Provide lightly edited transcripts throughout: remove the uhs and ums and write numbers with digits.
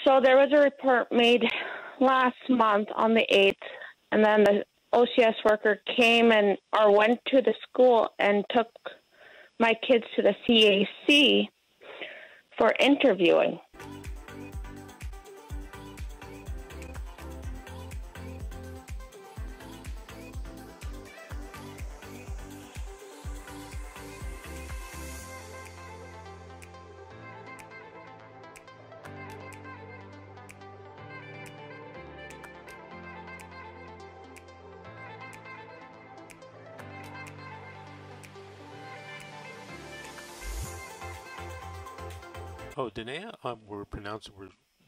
So there was a report made last month on the 8th, and then the OCS worker came or went to the school and took my kids to the CAC for interviewing. Oh, Danae, we're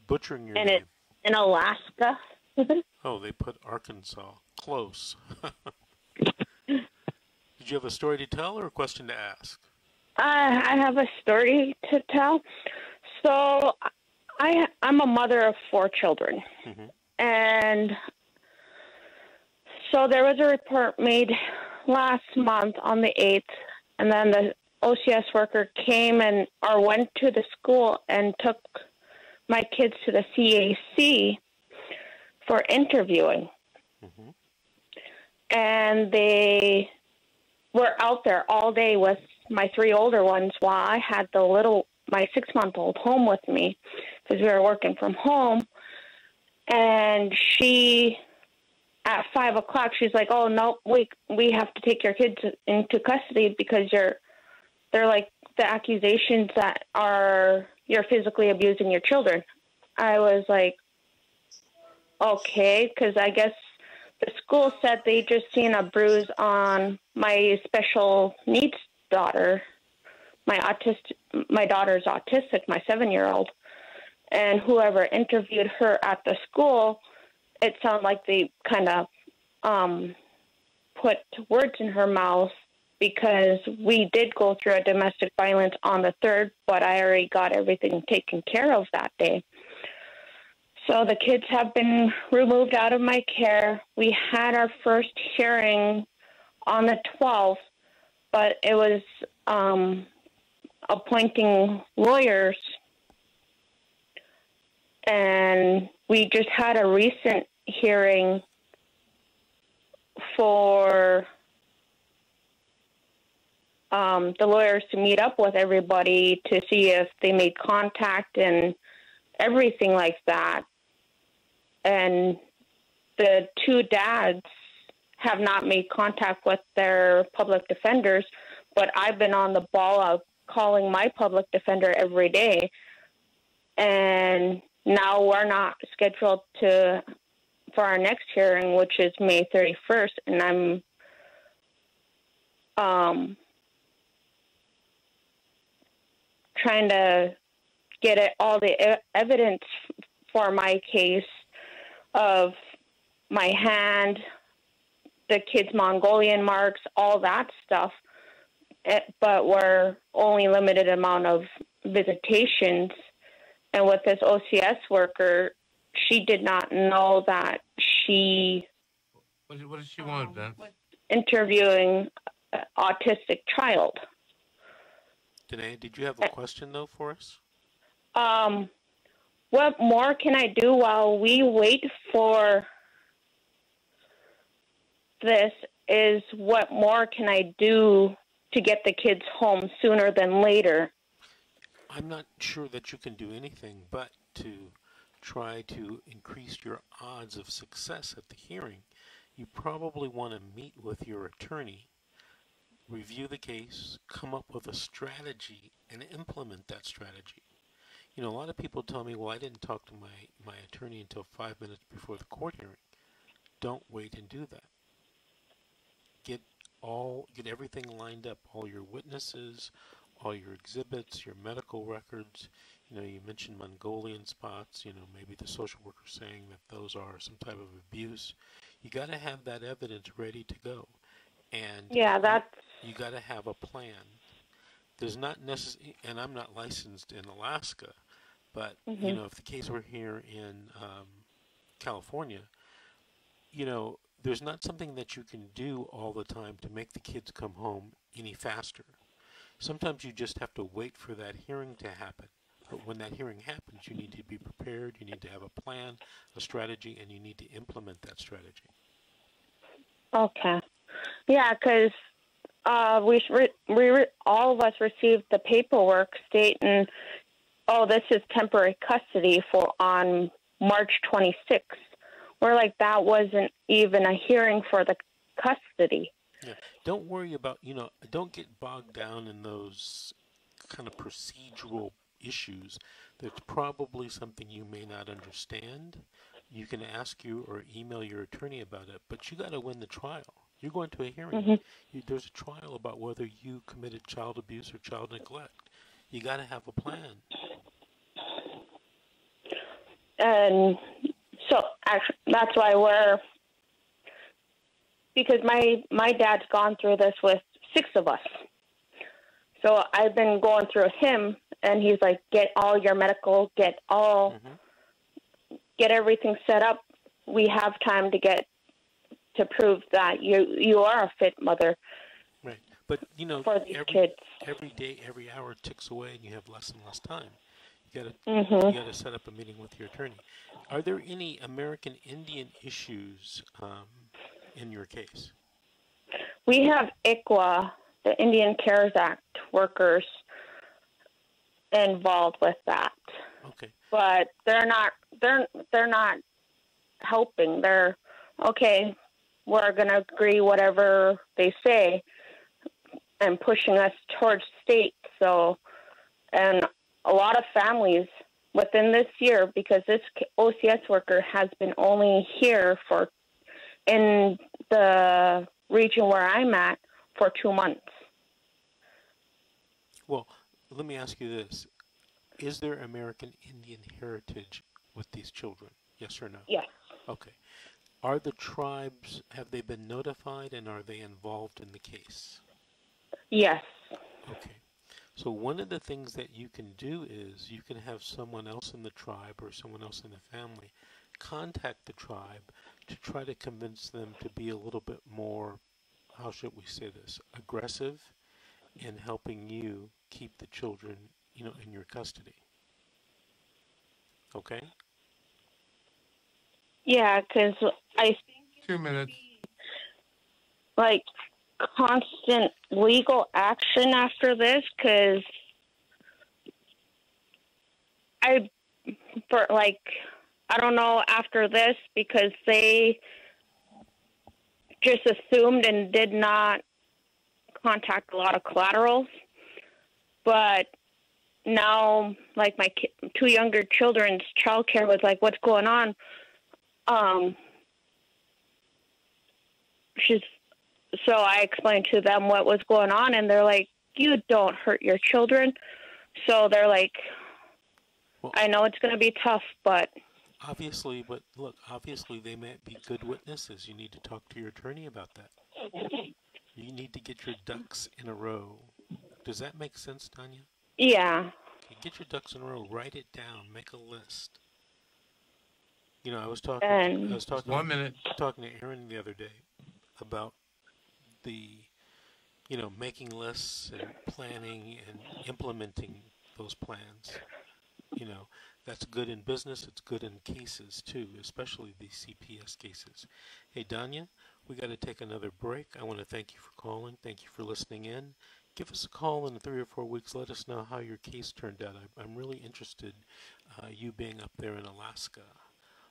butchering your And name. it's in Alaska. Oh, they put Arkansas. Close. Did you have a story to tell or a question to ask? I have a story to tell. So I'm a mother of 4 children. Mm-hmm. And so there was a report made last month on the 8th, and then the OCS worker came or went to the school and took my kids to the CAC for interviewing. Mm-hmm. And they were out there all day with my 3 older ones while I had my 6-month-old home with me because we were working from home. And at 5 o'clock, she's like, "Oh, no, we have to take your kids into custody because they're like the accusations that you're physically abusing your children." I was like, okay, because I guess the school said they just seen a bruise on my special needs daughter. My daughter's autistic, my 7-year-old. And whoever interviewed her at the school, it sounded like they kind of put words in her mouth, because we did go through a domestic violence on the 3rd, but I already got everything taken care of that day. So the kids have been removed out of my care. We had our first hearing on the 12th, but it was appointing lawyers. And we just had a recent hearing for the lawyers to meet up with everybody to see if they made contact and everything like that. And the 2 dads have not made contact with their public defenders, but I've been on the ball of calling my public defender every day. And now we're not scheduled for our next hearing, which is May 31st, and I'm trying to get all the evidence for my case of my hand, the kids' Mongolian marks, all that stuff. But we're only limited amount of visitations. And with this OCS worker, she did not know that she What does she want, Vince? was interviewing an autistic child. Danae, did you have a question, though, for us? What more can I do while we wait for this is what more can I do to get the kids home sooner than later? I'm not sure that you can do anything but to try to increase your odds of success at the hearing. You probably want to meet with your attorney, review the case, come up with a strategy, and implement that strategy. You know, a lot of people tell me, well, I didn't talk to my attorney until 5 minutes before the court hearing. Don't wait and do that. Get everything lined up, all your witnesses, all your exhibits, your medical records. You know, you mentioned Mongolian spots, you know, maybe the social worker saying that those are some type of abuse. You got to have that evidence ready to go. And Yeah, you got to have a plan. There's not necessarily, and I'm not licensed in Alaska, but, you know, if the case were here in California, you know, there's not something that you can do all the time to make the kids come home any faster. Sometimes you just have to wait for that hearing to happen. But when that hearing happens, you need to be prepared, you need to have a plan, a strategy, and you need to implement that strategy. Okay. Yeah, because all of us received the paperwork stating, oh, this is temporary custody for on March 26th. We're like, that wasn't even a hearing for the custody. Yeah. Don't worry about, don't get bogged down in those kind of procedural issues. There's probably something you may not understand. You can ask you or email your attorney about it, but you got to win the trial. You're going to a hearing. There's a trial about whether you committed child abuse or child neglect. You got to have a plan. And so actually, that's why because my dad's gone through this with 6 of us. So I've been going through him, and he's like, get all your medical, get everything set up. We have time to prove that you are a fit mother. Right. But, for these kids. Every day, every hour ticks away, and you have less and less time. You gotta set up a meeting with your attorney. Are there any American Indian issues in your case? We have ICWA, the Indian Cares Act workers, involved with that. Okay. But they're not helping. They're okay. We're gonna agree whatever they say, and pushing us towards state. So, and a lot of families within this year, because this OCS worker has been only here in the region where I'm at for 2 months. Well, let me ask you this. Is there American Indian heritage with these children? Yes or no? Yes. Okay. Are the tribes, have they been notified, and are they involved in the case? Yes. Okay. So one of the things that you can do is you can have someone else in the tribe or someone else in the family contact the tribe to try to convince them to be a little bit more, how should we say this, aggressive in helping you keep the children, in your custody. Okay? Yeah, because I think 2 minutes. like constant legal action after this, because I don't know after this, because they just assumed and did not contact a lot of collaterals. But now, like, my 2 younger children's childcare was like, what's going on? So I explained to them what was going on, and they're like, you don't hurt your children. So they're like, well, I know it's going to be tough, but... Obviously they might be good witnesses. You need to talk to your attorney about that. You need to get your ducks in a row. Does that make sense, Tanya? Yeah. Okay, get your ducks in a row. Write it down. Make a list. I was talking 1 minute. Talking to Aaron the other day about the, making lists and planning and implementing those plans. That's good in business. It's good in cases too, especially these CPS cases. Hey, Danya, we got to take another break. I want to thank you for calling. Thank you for listening in. Give us a call in 3 or 4 weeks. Let us know how your case turned out. I'm really interested, you being up there in Alaska.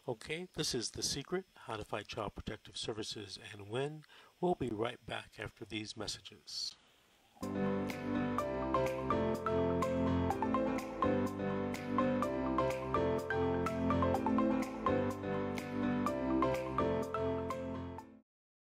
Okay, this is The Secret, How to Fight Child Protective Services and Win. We'll be right back after these messages.